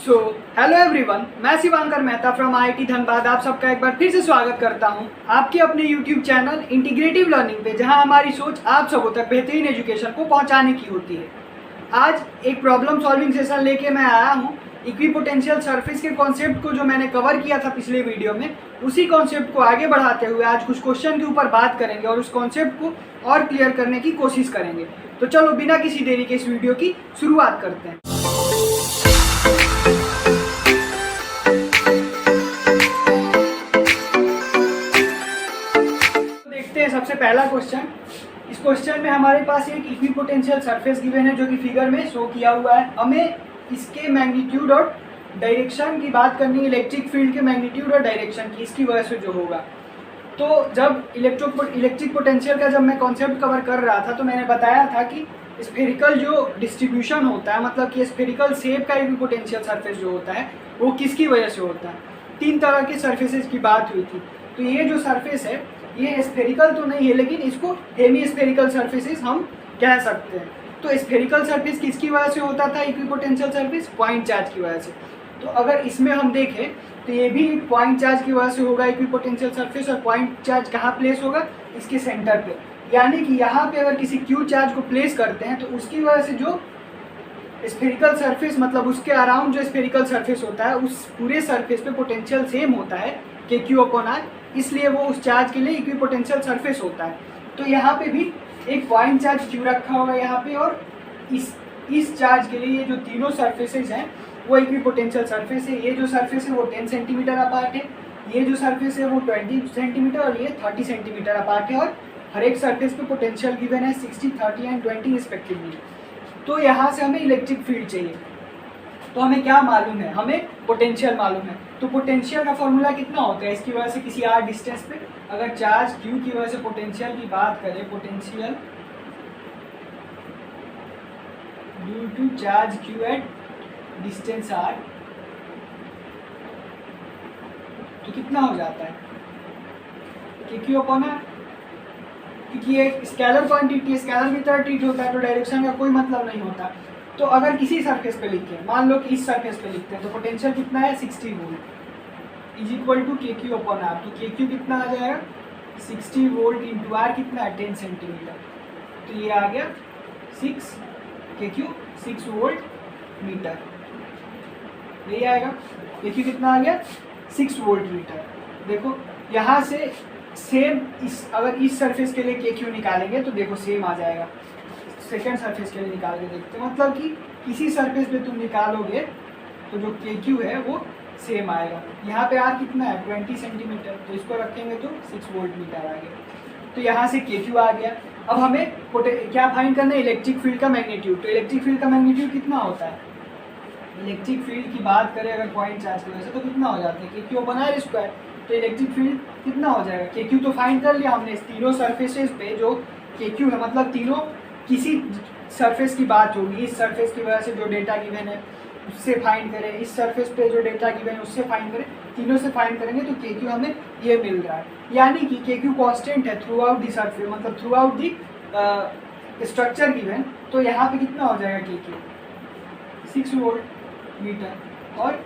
So hello everyone, मैं Shivankar Mehta from IIT Dhanbad आप सबका एक बार फिर से स्वागत करता हूं आपके अपने यूट्यूब चैनल इंटीग्रेटिव लर्निंग पे, जहां हमारी सोच आप सबों तक बेहतरीन एजुकेशन को पहुंचाने की होती है। आज एक प्रॉब्लम सॉल्विंग सेशन लेके मैं आया हूं। इक्विपोटेंशियल सरफेस के कॉन्सेप्ट को जो मैंने कवर किया था पिछले वीडियो में, उसी कॉन्सेप्ट को आगे बढ़ाते हुए आज कुछ क्वेश्चन के ऊपर बात करेंगे और उस कॉन्सेप्ट को और क्लियर करने की कोशिश करेंगे। तो चलो बिना किसी देरी के इस वीडियो की शुरुआत करते हैं। सबसे पहला क्वेश्चन, इस क्वेश्चन में हमारे पास एक इक्विपोटेंशियल सरफेस गिवन है जो कि फिगर में शो किया हुआ है। हमें इसके मैग्नीट्यूड और डायरेक्शन की बात करनी है, इलेक्ट्रिक फील्ड के मैग्नीट्यूड और डायरेक्शन की, इसकी वजह से जो होगा। तो जब इलेक्ट्रिक पोटेंशियल का जब मैं कॉन्सेप्ट कवर कर रहा था तो मैंने बताया था कि स्फेरिकल जो डिस्ट्रीब्यूशन होता है, मतलब कि स्फेरिकल शेप का इक्विपोटेंशियल सरफेस जो होता है वो किसकी वजह से होता है। 3 तरह के सरफेसेस की बात हुई थी। तो ये जो सरफेस है ये स्फेरिकल तो नहीं है, लेकिन इसको हेमी स्फेरिकल सरफेसेस हम कह सकते हैं। तो स्फेरिकल सरफेस किसकी वजह से होता था इक्विपोटेंशियल सरफेस? पॉइंट चार्ज की वजह से। तो अगर इसमें हम देखें तो ये भी पॉइंट चार्ज की वजह से होगा इक्विपोटेंशियल सरफेस, और पॉइंट चार्ज कहाँ प्लेस होगा? इसके सेंटर पे। यानी कि यहाँ पे अगर किसी क्यू चार्ज को प्लेस करते हैं तो उसकी वजह से जो स्फेरिकल सरफेस, मतलब उसके अराउंड जो स्फेरिकल सरफेस होता है उस पूरे सरफेस पे पोटेंशियल सेम होता है के क्यू अपॉन आर, इसलिए वो उस चार्ज के लिए इक्विपोटेंशियल सरफेस होता है। तो यहाँ पे भी एक पॉइंट चार्ज क्यू रखा होगा यहाँ पे, और इस चार्ज के लिए ये जो तीनों सरफेसेज हैं वो इक्विपोटेंशियल सरफेस है। ये जो सरफेस है वो 10 सेंटीमीटर अपार्ट है, ये जो सरफेस है वो 20 सेंटीमीटर और ये 30 सेंटीमीटर अपार्ट है, और हर एक सरफेस पे पोटेंशियल गिवन है 60, 30 एंड 20 रिस्पेक्टिवली। तो यहाँ से हमें इलेक्ट्रिक फील्ड चाहिए। तो हमें क्या मालूम है? हमें पोटेंशियल मालूम है। तो पोटेंशियल का फॉर्मूला कितना होता है? इसकी वजह से किसी आर डिस्टेंस पे अगर चार्ज क्यू की वजह से पोटेंशियल की बात करें, potential due to charge Q at distance R, तो कितना हो जाता है? के क्यू अपॉन आर। क्योंकि ये स्केलर क्वांटिटी, स्केलर की तरह ट्रीट होता है तो डायरेक्शन का कोई मतलब नहीं होता। तो अगर किसी सरफेस पे लिखे, मान लो कि इस सरफेस पे लिखते हैं, तो पोटेंशियल कितना है? 60 वोल्ट इज इक्वल टू के क्यू अपॉन आर। तो के क्यू कितना आ जाएगा? 60 वोल्ट इंटू आर कितना है? 10 सेंटीमीटर। तो ये आ गया 6 के क्यू 6 वोल्ट मीटर, यही आएगा। के क्यू कितना आ गया? 6 वोल्ट मीटर। देखो यहाँ से सेम अगर इस सरफेस के लिए के क्यू निकालेंगे तो देखो सेम आ जाएगा। सेकेंड सरफेस के लिए निकाल के देखते हैं, मतलब कि किसी सरफेस पे तुम निकालोगे तो जो के क्यू है वो सेम आएगा। यहाँ पे आर कितना है? 20 सेंटीमीटर, तो इसको रखेंगे तो 6 वोल्ट मीटर आ गया। तो यहाँ से के क्यू आ गया। अब हमें क्या फाइंड करना है? इलेक्ट्रिक फील्ड का मैग्नीट्यूड। तो इलेक्ट्रिक फील्ड का मैग्नीट्यूड कितना होता है? इलेक्ट्रिक फील्ड की बात करें अगर पॉइंट चार्ज की वजह से तो कितना हो जाता है? के क्यू अपॉन आर स्क्वायर। तो इलेक्ट्रिक फील्ड कितना हो जाएगा? के क्यू तो फाइंड कर लिया हमने। तीनों सरफेसेस पे जो के क्यू है, मतलब तीनों किसी सरफेस की बात होगी, इस सरफेस की वजह से जो डेटा गिवन है उससे फाइंड करें, इस सरफेस पे जो डेटा गिवन है उससे फाइंड करें, तीनों से फाइंड करेंगे तो के क्यू हमें ये मिल रहा है। यानी कि के क्यू कॉन्स्टेंट है थ्रू आउट दी सरफेस, मतलब through out the structure given. तो यहाँ पे कितना हो जाएगा? के क्यू 6 वोल्ट मीटर, और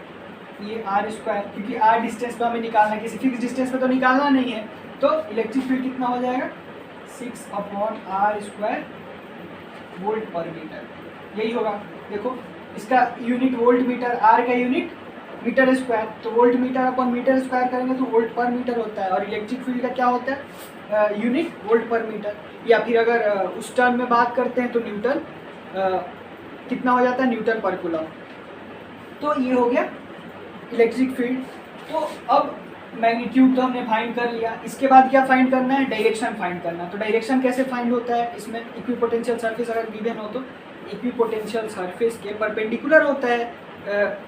ये आर स्क्वायर, क्योंकि आर डिस्टेंस पे हमें निकालना है, किसी फिक्स डिस्टेंस पे तो निकालना नहीं है। तो इलेक्ट्रिक फील्ड कितना हो जाएगा? 6 upon R square volt per metre, यही होगा। देखो इसका यूनिट वोल्ट मीटर, आर का यूनिट मीटर स्क्वायर, तो volt metre upon metre square करेंगे तो वोल्ट पर मीटर होता है। और इलेक्ट्रिक फील्ड का क्या होता है? यूनिट वोल्ट पर मीटर, या फिर अगर उस टर्म में बात करते हैं तो न्यूटन कितना हो जाता है? न्यूटन पर कूलम। तो ये हो गया इलेक्ट्रिक फील्ड। तो अब मैग्नीट्यूड तो हमने फाइंड कर लिया, इसके बाद क्या फाइंड करना है? डायरेक्शन फाइंड करना। तो डायरेक्शन कैसे फाइंड होता है? इसमें इक्विपोटेंशियल सरफेस अगर गिवन हो तो इक्विपोटेंशियल सरफेस के परपेंडिकुलर होता है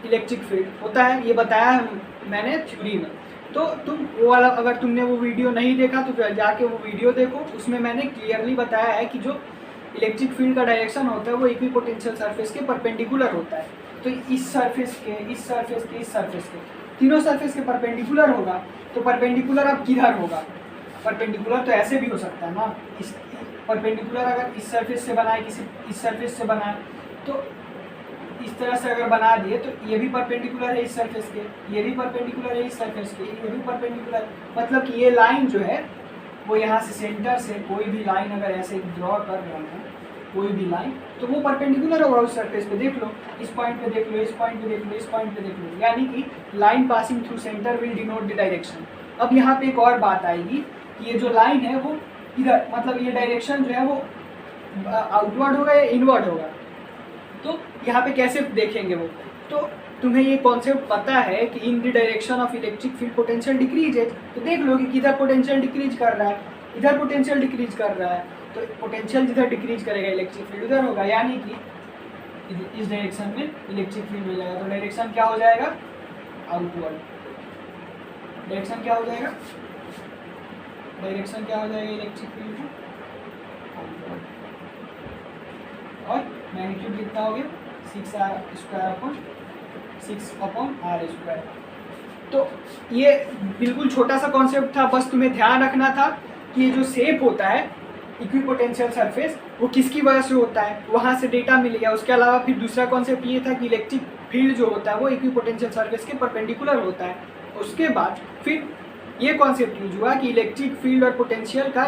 इलेक्ट्रिक फील्ड होता है, ये बताया है मैंने थ्योरी में। तो तुम वो वाला, अगर तुमने वो वीडियो नहीं देखा तो जाके वो वीडियो देखो, उसमें मैंने क्लियरली बताया है कि जो इलेक्ट्रिक फील्ड का डायरेक्शन होता है वो इक्विपोटेंशियल सरफेस के परपेंडिकुलर होता है। तो इस सरफेस के, इस सरफेस के, इस सरफेस के, तीनों सरफेस के परपेंडिकुलर होगा। तो परपेंडिकुलर अब किधर होगा? परपेंडिकुलर तो ऐसे भी हो सकता है ना, इस परपेंडिकुलर अगर इस सरफेस से बनाए, किसी इस सरफेस से बनाए, तो इस तरह से अगर बना दिए तो ये भी परपेंडिकुलर है इस सरफेस के, ये भी परपेंडिकुलर है इस सरफेस के, ये भी परपेंडिकुलर, मतलब कि ये लाइन जो है वो यहाँ से सेंटर से कोई भी लाइन अगर ऐसे ड्रॉ कर रहे हैं, कोई भी लाइन, तो वो परपेंडिकुलर होगा उस सरफेस पे। देख लो, इस पॉइंट पे देख लो, इस पॉइंट पे देख लो, इस पॉइंट पे देख लो, यानी कि line passing through centre will denote the direction. अब यहाँ पे एक और बात आएगी कि ये जो लाइन है वो इधर, मतलब ये डायरेक्शन जो है वो आउटवर्ड होगा या इनवर्ड होगा, तो यहाँ पे कैसे देखेंगे वो। तो तुम्हें ये कॉन्सेप्ट पता है कि इन the direction of electric field potential decrease है, तो देख लो कि किधर पोटेंशियल डिक्रीज कर रहा है, इधर पोटेंशियल डिक्रीज कर रहा है, तो पोटेंशियल जिधर डिक्रीज करेगा इलेक्ट्रिक फील्ड उधर होगा, यानी कि इस डायरेक्शन में इलेक्ट्रिक फील्ड हो जाएगा। तो डायरेक्शन क्या हो जाएगा, आउटवर्ड। डायरेक्शन क्या हो जाएगा, डायरेक्शन क्या हो जाएगा इलेक्ट्रिक फील्ड का, आउटवर्ड। और मैग्नीट्यूड कितना हो गया 6r² तो ये बिल्कुल छोटा सा कॉन्सेप्ट था, बस तुम्हें ध्यान रखना था कि ये जो शेप होता है इक्विपोटेंशियल सरफेस वो किसकी वजह से होता है, वहाँ से डेटा मिल गया। उसके अलावा फिर दूसरा कॉन्सेप्ट ये था कि इलेक्ट्रिक फील्ड जो होता है वो इक्विपोटेंशियल सरफेस के परपेंडिकुलर होता है। उसके बाद फिर ये कॉन्सेप्ट यूज हुआ कि इलेक्ट्रिक फील्ड और पोटेंशियल का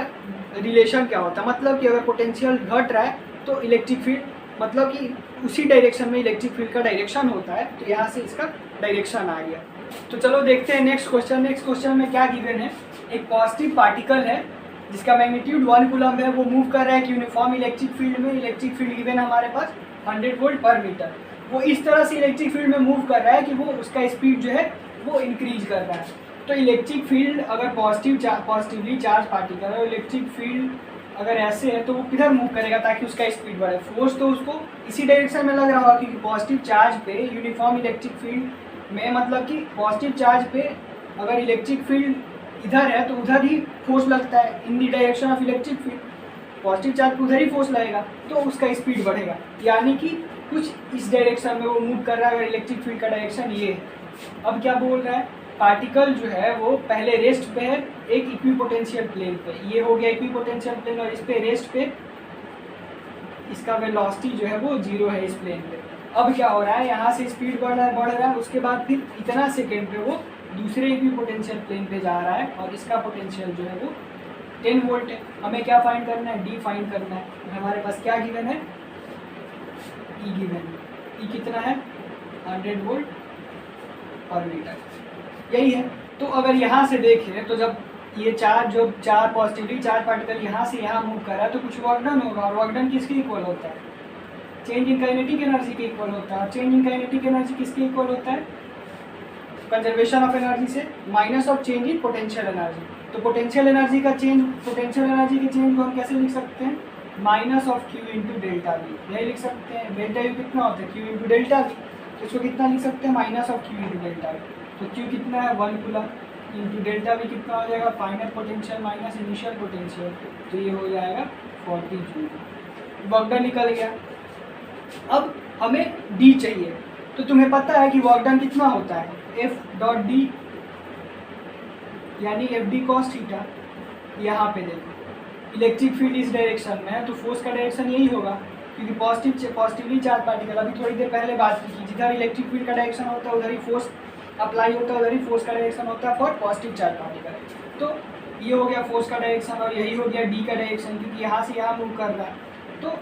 रिलेशन क्या होता है, मतलब कि अगर पोटेंशियल घट रहा है तो इलेक्ट्रिक फील्ड, मतलब कि उसी डायरेक्शन में इलेक्ट्रिक फील्ड का डायरेक्शन होता है, तो यहाँ से इसका डायरेक्शन आ गया। तो चलो देखते हैं नेक्स्ट क्वेश्चन। नेक्स्ट क्वेश्चन में क्या गिवन है, एक पॉजिटिव पार्टिकल है जिसका मैग्नीट्यूड 1 कूलम है, वो मूव कर रहा है कि यूनिफॉर्म इलेक्ट्रिक फील्ड में। इलेक्ट्रिक फील्ड गिवन है हमारे पास 100 वोल्ट पर मीटर। वो इस तरह से इलेक्ट्रिक फील्ड में मूव कर रहा है कि वो उसका स्पीड जो है वो इंक्रीज कर रहा है। तो इलेक्ट्रिक फील्ड अगर पॉजिटिवली चार्ज पार्टिकल है, इलेक्ट्रिक फील्ड अगर ऐसे है तो वो किधर मूव करेगा ताकि उसका स्पीड बढ़े। फोर्स तो उसको इसी डायरेक्शन में लग रहा होगा, क्योंकि पॉजिटिव चार्ज पे यूनिफॉर्म इलेक्ट्रिक फील्ड में, मतलब कि पॉजिटिव चार्ज पे अगर इलेक्ट्रिक फील्ड इधर है तो उधर ही फोर्स लगता है, इन the direction of electric field. Positive charge पे उधर ही फोर्स लगेगा तो उसका स्पीड बढ़ेगा, यानी कि कुछ इस डायरेक्शन में वो मूव कर रहा है अगर इलेक्ट्रिक फील्ड का डायरेक्शन ये है। अब क्या बोल रहा है, पार्टिकल जो है वो पहले रेस्ट पे है एक इक्विपोटेंशियल प्लेन पे, ये हो गया इक्विपोटेंशियल प्लेन, और इस पे रेस्ट पे इसका वेलोसिटी जो है वो 0 है इस प्लेन पे। अब क्या हो रहा है, यहाँ से स्पीड बढ़ रहा है, उसके बाद फिर इतना सेकेंड पे वो दूसरे इक्विपोटेंशियल प्लेन पे जा रहा है, और इसका पोटेंशियल जो है वो 10 वोल्ट है। हमें क्या फाइंड करना है, डी फाइंड करना है। हमारे पास क्या गिवन है, ई गिवन है। ई कितना है 100 वोल्ट पर मीटर, यही है। तो अगर यहाँ से देखें तो जब ये चार पॉजिटिवली चार्ज पार्टिकल यहाँ से यहाँ मूव कर रहा है तो कुछ वर्क डन होगा, और वर्क डन किसके इक्वल होता है, चेंज इन काइनेटिक एनर्जी के इक्वल होता है। और चेंज इन काइनेटिक एनर्जी किसके इक्वल होता है, कंजर्वेशन ऑफ एनर्जी से minus of change in potential energy. तो पोटेंशियल एनर्जी के चेंज को हम कैसे लिख सकते हैं, minus of Q into delta we, यही लिख सकते हैं। डेल्टा यू कितना होता है, क्यू इंटू डेल्टा वी, तो इसको कितना लिख सकते हैं, minus of Q into delta we. तो क्यू कितना है 1 कूलम, इंटू डेल्टा वी कितना हो जाएगा, final potential minus initial potential, तो ये हो जाएगा 40 जूल। वर्क डन निकल गया। अब हमें डी चाहिए, तो तुम्हें पता है कि वर्क डन कितना होता है, F.D यानी FD cos थीटा। यहाँ पे देखो इलेक्ट्रिक फील्ड इस डायरेक्शन में है तो फोर्स का डायरेक्शन यही होगा, क्योंकि पॉजिटिवली चार्ज पार्टिकल, अभी थोड़ी देर पहले बात की, जिधर इलेक्ट्रिक फील्ड का डायरेक्शन होता है उधर ही फोर्स अप्लाई होता है, उधर ही फोर्स का डायरेक्शन होता है फॉर पॉजिटिव चार्ज पार्टिकल। तो ये हो गया फोर्स का डायरेक्शन, और यही हो गया डी का डायरेक्शन, क्योंकि यहाँ से यहाँ मूव कर रहा है। तो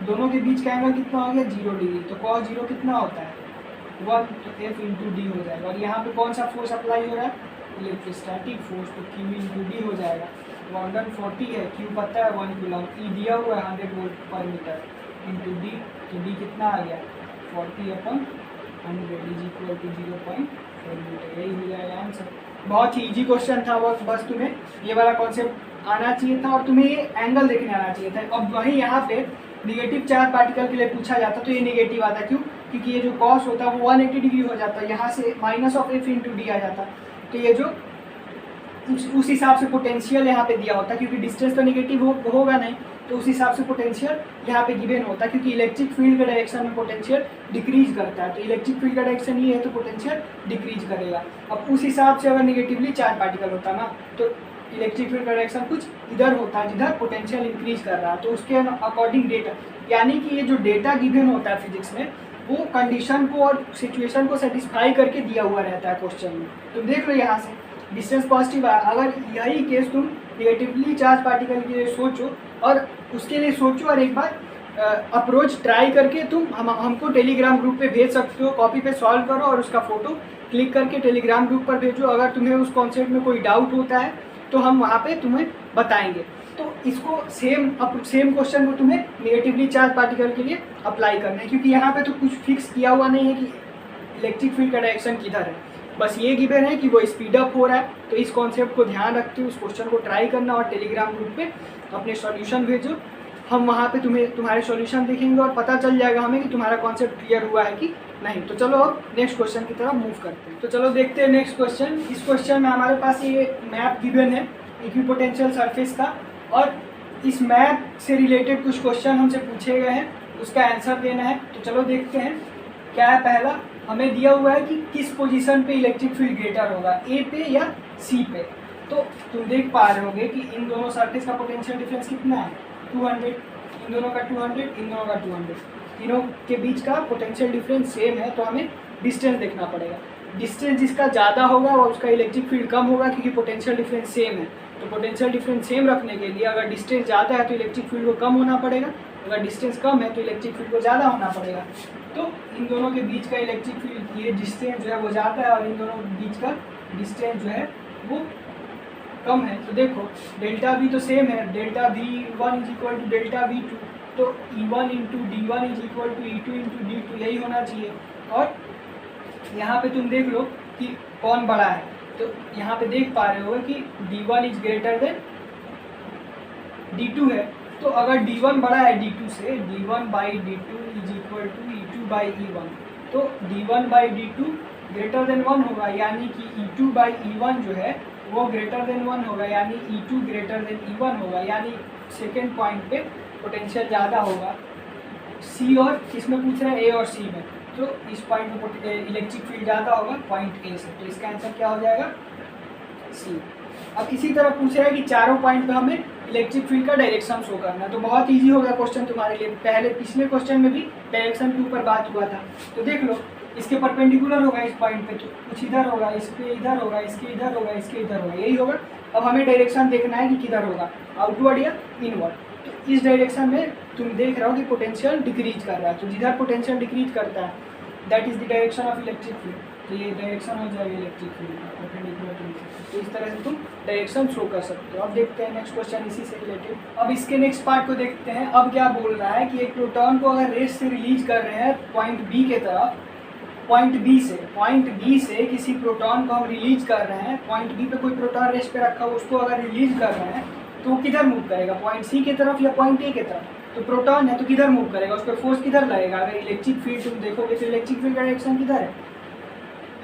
दोनों के बीच का एंगल कितना हो गया 0 डिग्री। तो cos 0 कितना होता है 1, तो F इंटू डी हो जाएगा। और यहाँ पे कौन सा फोर्स अप्लाई हो रहा है, इलेक्ट्रोस्टैटिक फोर्स, तो Q इंटू डी हो जाएगा। वर्क डन 40 है, Q पता है 1 कूलम, E दिया हुआ है 100 volt per metre, into D, तो डी कितना आ गया 40/100 इज इक्वल टू 0.4 मीटर, यही हो जाएगा आंसर। बहुत ही ईजी क्वेश्चन था, बस तुम्हें ये वाला कॉन्सेप्ट आना चाहिए था और तुम्हें ये एंगल देखने आना चाहिए था। अब वहीं यहाँ पे निगेटिव चार्ज पार्टिकल के लिए पूछा जाता तो ये निगेटिव आता, क्यों, क्योंकि ये जो कॉस होता है वो 180 डिग्री हो जाता है, यहाँ से minus of F into D आ जाता। तो ये जो उस हिसाब से पोटेंशियल यहाँ पे दिया होता, क्योंकि डिस्टेंस तो निगेटिव होगा नहीं, तो उस हिसाब से पोटेंशियल यहाँ पे गिवन होता है, क्योंकि इलेक्ट्रिक फील्ड के डायरेक्शन में पोटेंशियल डिक्रीज करता है। तो इलेक्ट्रिक फील्ड का डायरेक्शन ये है तो पोटेंशियल डिक्रीज करेगा। अब उस हिसाब से अगर निगेटिवली चार्ज पार्टिकल होता ना तो इलेक्ट्रिक फील्ड का डायरेक्शन कुछ इधर होता है जिधर पोटेंशियल इंक्रीज कर रहा है, तो उसके अकॉर्डिंग डेटा, यानी कि ये जो डेटा गिवन होता है फिजिक्स में वो कंडीशन को और सिचुएशन को सेटिस्फाई करके दिया हुआ रहता है क्वेश्चन में। तुम देख लो यहाँ से डिस्टेंस पॉजिटिव है, अगर यही केस तुम नेगेटिवली चार्ज पार्टिकल के लिए सोचो और उसके लिए सोचो और एक बार अप्रोच ट्राई करके तुम हमको टेलीग्राम ग्रुप पे भेज सकते हो। कॉपी पे सॉल्व करो और उसका फ़ोटो क्लिक करके टेलीग्राम ग्रुप पर भेजो। अगर तुम्हें उस कॉन्सेप्ट में कोई डाउट होता है तो हम वहाँ पे तुम्हें बताएंगे। तो इसको सेम क्वेश्चन को तुम्हें नेगेटिवली चार्ज पार्टिकल के लिए अप्लाई करना है, क्योंकि यहाँ पे तो कुछ फिक्स किया हुआ नहीं है कि इलेक्ट्रिक फील्ड का डायरेक्शन किधर है, बस ये गिवन है कि वो स्पीड अप हो रहा है। तो इस कॉन्सेप्ट को ध्यान रखते हुए उस क्वेश्चन को ट्राई करना और टेलीग्राम ग्रुप पे अपने सॉल्यूशन भेजो। हम वहाँ पे तुम्हारे सॉल्यूशन देखेंगे और पता चल जाएगा हमें कि तुम्हारा कॉन्सेप्ट क्लियर हुआ है कि नहीं। तो चलो अब नेक्स्ट क्वेश्चन की तरफ मूव करते हैं। तो चलो देखते हैं नेक्स्ट क्वेश्चन। इस क्वेश्चन में हमारे पास ये मैप गिवन है इक्विपोटेंशियल सरफेस का, और इस मैप से रिलेटेड कुछ क्वेश्चन हमसे पूछे गए हैं, उसका आंसर देना है। तो चलो देखते हैं क्या है। पहला हमें दिया हुआ है कि किस पोजीशन पे इलेक्ट्रिक फील्ड ग्रेटर होगा, ए पे या सी पे। तो तुम देख पा रहे होगे कि इन दोनों सरफेस का पोटेंशियल डिफरेंस कितना है, 200। इन दोनों का 200, इन दोनों का 200, तीनों के बीच का पोटेंशियल डिफरेंस सेम है। तो हमें डिस्टेंस देखना पड़ेगा। डिस्टेंस जिसका ज़्यादा होगा और उसका इलेक्ट्रिक फील्ड कम होगा, क्योंकि पोटेंशियल डिफरेंस सेम है। तो पोटेंशियल डिफरेंस सेम रखने के लिए अगर डिस्टेंस ज़्यादा है तो इलेक्ट्रिक फील्ड को कम होना पड़ेगा, अगर डिस्टेंस कम है तो इलेक्ट्रिक फील्ड को ज़्यादा होना पड़ेगा। तो इन दोनों के बीच का इलेक्ट्रिक फील्ड, ये डिस्टेंस जो है वो ज़्यादा है और इन दोनों के बीच का डिस्टेंस जो है वो कम है। तो देखो डेल्टा भी तो सेम है, delta V1 is equal to delta V2। तो E1 into D1 is equal to E2 into D2, यही होना चाहिए। और यहाँ पे तुम देख लो कि कौन बड़ा है। तो यहाँ पे देख पा रहे हो कि D1 is greater than D2 है। तो अगर D1 बड़ा है D2 से, D1 by D2 is equal to E2 by E1। तो D1 by D2 greater than 1 होगा, यानी कि E2 बाई E1 जो है वो ग्रेटर देन 1 होगा, यानी E2 ग्रेटर देन E1 होगा, यानी सेकेंड पॉइंट पे पोटेंशियल ज़्यादा होगा। सी और किसमें पूछ रहे हैं, ए और सी में। तो इस पॉइंट में इलेक्ट्रिक फील्ड ज़्यादा होगा पॉइंट ए से। तो इसका आंसर क्या हो जाएगा, सी। अब इसी तरह पूछ रहा है कि चारों पॉइंट पे हमें इलेक्ट्रिक फील्ड का डायरेक्शन शो करना है। तो बहुत इजी होगा क्वेश्चन तुम्हारे लिए। पहले पिछले क्वेश्चन में भी डायरेक्शन के ऊपर बात हुआ था। तो देख लो इसके परपेंडिकुलर होगा इस पॉइंट पे, तो कुछ इधर होगा, इसके इधर होगा, इसके इधर होगा, इसके इधर होगा, यही होगा। अब हमें डायरेक्शन देखना है कि किधर होगा, आउटवर्ड या इनवर्ड। तो इस डायरेक्शन में तुम देख रहे हो कि पोटेंशियल डिक्रीज कर रहा है। तो जिधर पोटेंशियल डिक्रीज करता है that is the direction of electric field. तो ये डायरेक्शन हो जाएगा इलेक्ट्रिक फील्ड का परपेंडिकुलर टू। तो इस तरह से तुम डायरेक्शन शो कर सकते हो। अब देखते हैं नेक्स्ट क्वेश्चन इसी से रिलेटेड। अब इसके नेक्स्ट पार्ट को देखते हैं। अब क्या बोल रहा है कि एक प्रोटॉन को अगर रेस से रिलीज कर रहे हैं पॉइंट बी के तरफ, पॉइंट बी से किसी प्रोटॉन को हम रिलीज कर रहे हैं, पॉइंट बी पे कोई प्रोटॉन रेस्ट पे रखा हो, उसको अगर रिलीज कर रहे हैं तो वो किधर मूव करेगा, पॉइंट सी की तरफ या पॉइंट ए की तरफ। तो प्रोटॉन है तो किधर मूव करेगा, उस पर फोर्स किधर लगेगा। अगर इलेक्ट्रिक फील्ड तुम देखोगे तो इलेक्ट्रिक फील्ड का डायरेक्शन किधर है,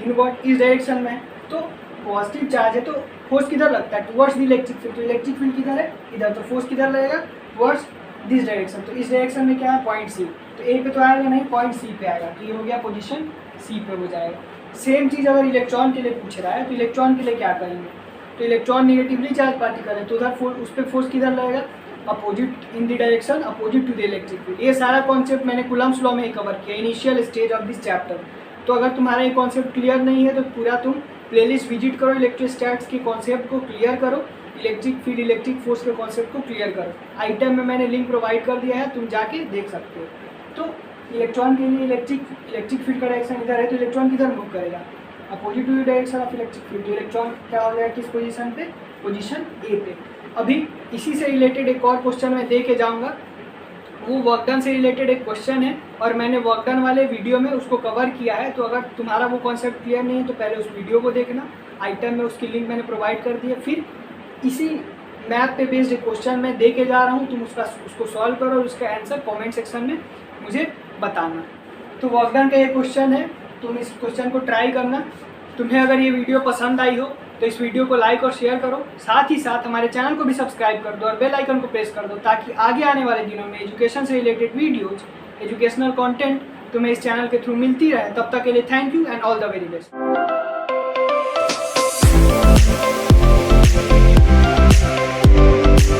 इनवर्ड, इस डायरेक्शन में। तो पॉजिटिव चार्ज है तो फोर्स किधर लगता है, टुवर्ड्स द इलेक्ट्रिक फील्ड। तो इलेक्ट्रिक फील्ड किधर है, इधर। तो फोर्स किधर लगेगा, टुवर्ड्स दिस डायरेक्शन। तो इस डायरेक्शन में क्या है, पॉइंट सी। तो ए पे तो आएगा नहीं, पॉइंट सी पे आएगा। तो ये हो गया पोजीशन सी पे हो जाएगा। सेम चीज़ अगर इलेक्ट्रॉन के लिए पूछ रहा है तो इलेक्ट्रॉन के लिए क्या करेंगे। तो इलेक्ट्रॉन नेगेटिवली चार्ज पार्टिकल है तो उधर उस पर फोर्स किधर लगेगा, opposite, in the direction opposite to the electric field. ये सारा कॉन्सेप्ट मैंने कूलम्ब्स लॉ में ही कवर किया, initial stage of this chapter. तो अगर तुम्हारा ये कॉन्सेप्ट क्लियर नहीं है तो पूरा तुम प्लेलिस्ट विजिट करो, इलेक्ट्रोस्टैटिक्स के कॉन्सेप्ट को क्लियर करो, इलेक्ट्रिक फील्ड इलेक्ट्रिक फोर्स के कॉन्सेप्ट को क्लियर करो। आइटम में मैंने लिंक प्रोवाइड कर दिया है, तुम जाके देख सकते हो। तो इलेक्ट्रॉन के लिए इलेक्ट्रिक फील्ड का डायरेक्शन इधर है तो इलेक्ट्रॉन किधर मूव करेगा, opposite to the direction of electric field. Electron क्या हो जाएगा, किस पोजीशन पे, पोजीशन ए पे। अभी इसी से रिलेटेड एक और क्वेश्चन मैं दे के जाऊँगा, वो वर्क डन से रिलेटेड एक क्वेश्चन है और मैंने वर्क डन वाले वीडियो में उसको कवर किया है। तो अगर तुम्हारा वो कॉन्सेप्ट क्लियर नहीं है तो पहले उस वीडियो को देखना, आइटम में उसकी लिंक मैंने प्रोवाइड कर दी है। फिर इसी मैथ पे बेस्ड एक क्वेश्चन मैं दे के जा रहा हूँ, तुम उसको सॉल्व करो और उसका आंसर कमेंट सेक्शन में मुझे बताना। तो वर्क डन का ये क्वेश्चन है, तुम इस क्वेश्चन को ट्राई करना। तुम्हें अगर ये वीडियो पसंद आई हो तो इस वीडियो को लाइक और शेयर करो, साथ ही साथ हमारे चैनल को भी सब्सक्राइब कर दो और बेल आइकन को प्रेस कर दो, ताकि आगे आने वाले दिनों में एजुकेशन से रिलेटेड वीडियोज, एजुकेशनल कंटेंट तुम्हें इस चैनल के थ्रू मिलती रहे। तब तक के लिए thank you and all the very best.